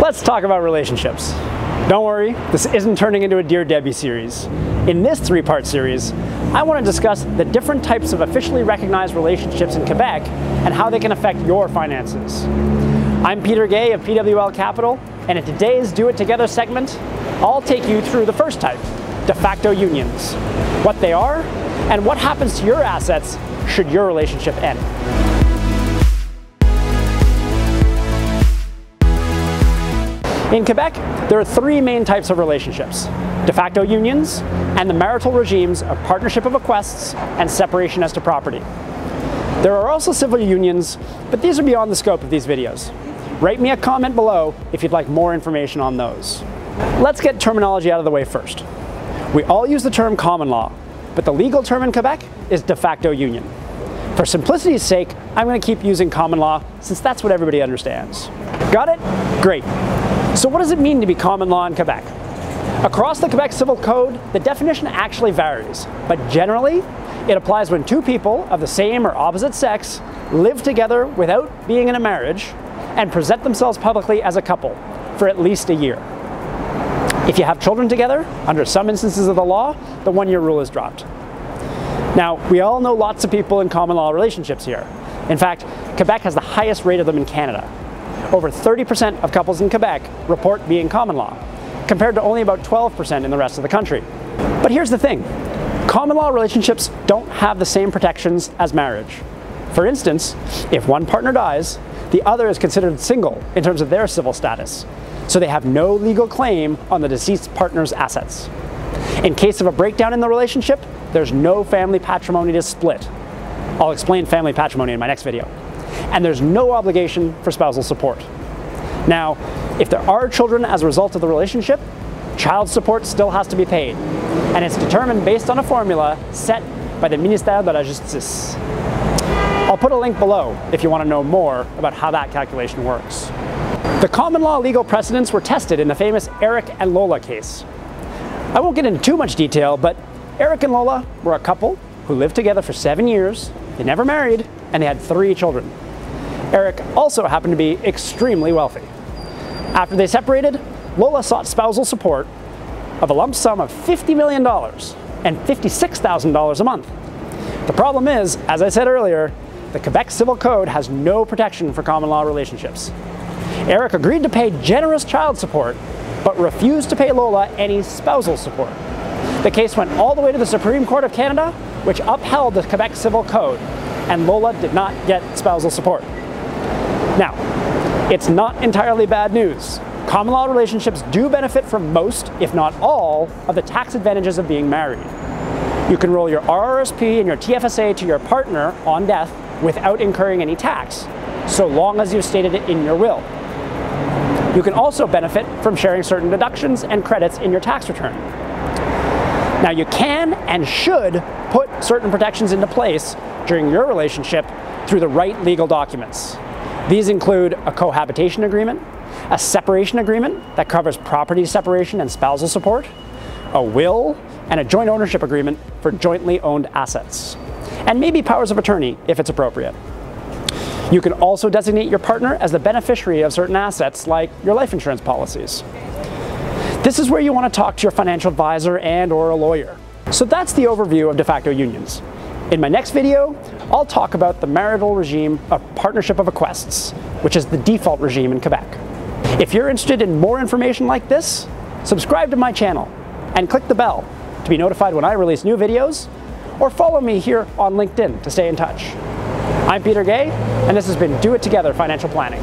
Let's talk about relationships. Don't worry, this isn't turning into a Dear Debbie series. In this three-part series, I want to discuss the different types of officially recognized relationships in Quebec and how they can affect your finances. I'm Peter Guay of PWL Capital, and in today's Do It Together segment, I'll take you through the first type, de facto unions, what they are, and what happens to your assets should your relationship end. In Quebec, there are three main types of relationships: de facto unions and the marital regimes of partnership of bequests and separation as to property. There are also civil unions, but these are beyond the scope of these videos. Write me a comment below if you'd like more information on those. Let's get terminology out of the way first. We all use the term common law, but the legal term in Quebec is de facto union. For simplicity's sake, I'm going to keep using common law since that's what everybody understands. Got it? Great. So what does it mean to be common law in Quebec? Across the Quebec Civil Code, the definition actually varies, but generally, it applies when two people of the same or opposite sex live together without being in a marriage and present themselves publicly as a couple for at least a year. If you have children together, under some instances of the law, the one-year rule is dropped. Now, we all know lots of people in common law relationships here. In fact, Quebec has the highest rate of them in Canada. Over 30% of couples in Quebec report being common law, compared to only about 12% in the rest of the country. But here's the thing, common law relationships don't have the same protections as marriage. For instance, if one partner dies, the other is considered single in terms of their civil status, so they have no legal claim on the deceased partner's assets. In case of a breakdown in the relationship, there's no family patrimony to split. I'll explain family patrimony in my next video. And there's no obligation for spousal support. Now, if there are children as a result of the relationship, child support still has to be paid, and it's determined based on a formula set by the Ministère de la Justice. I'll put a link below if you want to know more about how that calculation works. The common law legal precedents were tested in the famous Eric and Lola case. I won't get into too much detail, but Eric and Lola were a couple who lived together for 7 years, they never married, and they had 3 children. Eric also happened to be extremely wealthy. After they separated, Lola sought spousal support of a lump sum of $50 million and $56,000 a month. The problem is, as I said earlier, the Quebec Civil Code has no protection for common law relationships. Eric agreed to pay generous child support, but refused to pay Lola any spousal support. The case went all the way to the Supreme Court of Canada, which upheld the Quebec Civil Code, and Lola did not get spousal support. Now, it's not entirely bad news. Common law relationships do benefit from most, if not all, of the tax advantages of being married. You can roll your RRSP and your TFSA to your partner on death without incurring any tax, so long as you've stated it in your will. You can also benefit from sharing certain deductions and credits in your tax return. Now, you can and should put certain protections into place during your relationship through the right legal documents. These include a cohabitation agreement, a separation agreement that covers property separation and spousal support, a will, and a joint ownership agreement for jointly owned assets, and maybe powers of attorney if it's appropriate. You can also designate your partner as the beneficiary of certain assets like your life insurance policies. This is where you want to talk to your financial advisor and/or a lawyer. So that's the overview of de facto unions. In my next video, I'll talk about the marital regime of partnership of bequests, which is the default regime in Quebec. If you're interested in more information like this, subscribe to my channel and click the bell to be notified when I release new videos, or follow me here on LinkedIn to stay in touch. I'm Peter Guay, and this has been Do It Together Financial Planning.